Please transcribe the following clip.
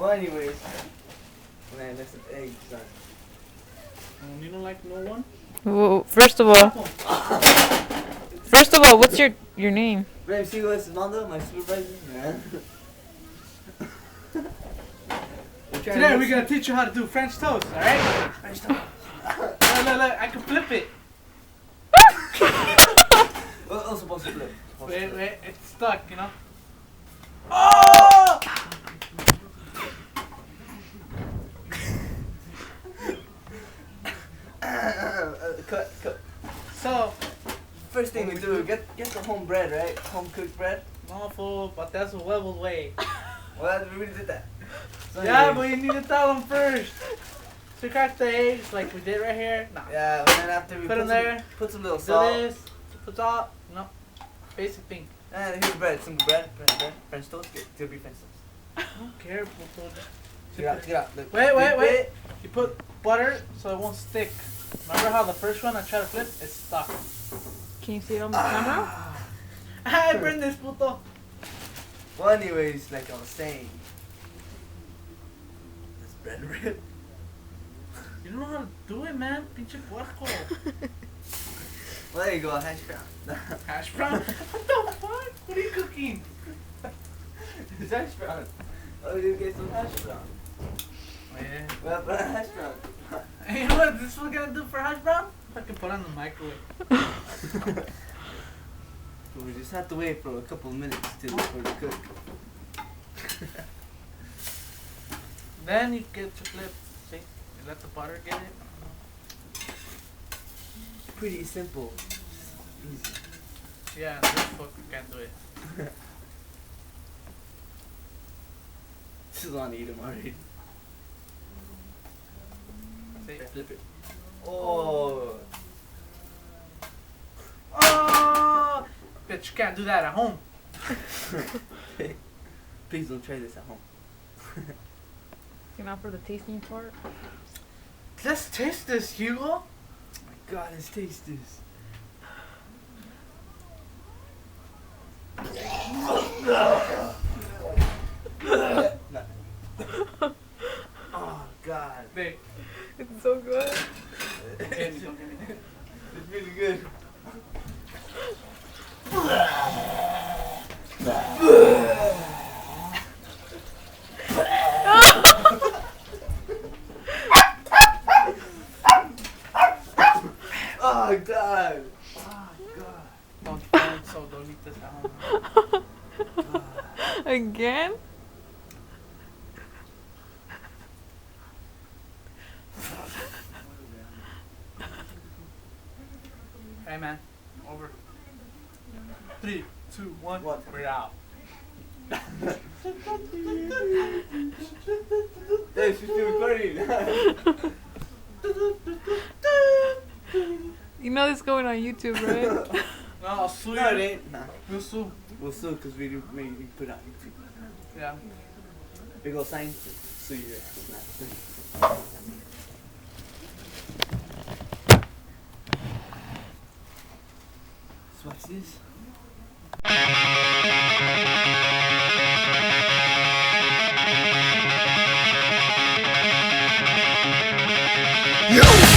Well, anyways. Man, that's an egg, son. You don't like no one? Well, first of all, what's your name? Babe, see what's Nando, my supervisor? Man. Today we're gonna teach you how to do French toast, alright? French toast. Look, I can flip it. What else supposed to flip? Wait, it's stuck, you know? Oh! Cut. So, First thing we do, get the home bread, right? Home cooked bread. no fool, but that's a level way. Well, we already did that. So Yeah, anyways, but you need to tell them first. So crack the eggs like we did right here. Nah. yeah, and then after we Put them there. Put some little Do salt. this. Put salt. No. Basic thing. And here's bread, some bread, French toast. It'll be French toast. I don't care. Fool. Get out. Look, Wait. dip You put butter so it won't stick. Remember how the first one I tried to flip, it stuck. Can you see it on the camera? I burned this puto. Well, anyways, like I was saying, this bread rib. You don't know how to do it, man. Pinche puerco. Well, there you go, hash brown. Hash brown? What the fuck? What are you cooking? It's hash brown. Oh, you get some hash brown. Yeah. Well, but hash brown. Hey, you know what this is gonna do for hash brown? Fucking put it on the microwave. We just have to wait for a couple of minutes for it to cook. Then you get to flip. See? You let the butter get it. Pretty simple. Easy. Yeah, this fucker can't do it. This is on eat 'em already. See? Flip it. Oh. Oh! Bitch, you can't do that at home. Please don't try this at home. You know, for the tasting part. Let's taste this, Hugo. Oh my god, let's taste this. Oh god. Babe. It's so good. It's really good. Oh god. Oh god. Don't eat this at home. Again? Hey man, over. 3, 2, 1. What? We're out. Hey, she's still recording. You know this going on YouTube, right? No, I'll sue No, it you. ain't. Nah. We'll sue. We'll sue because we didn't make it put it on YouTube. Yeah. Big ol' sign. Sue you. So what's this? Yo!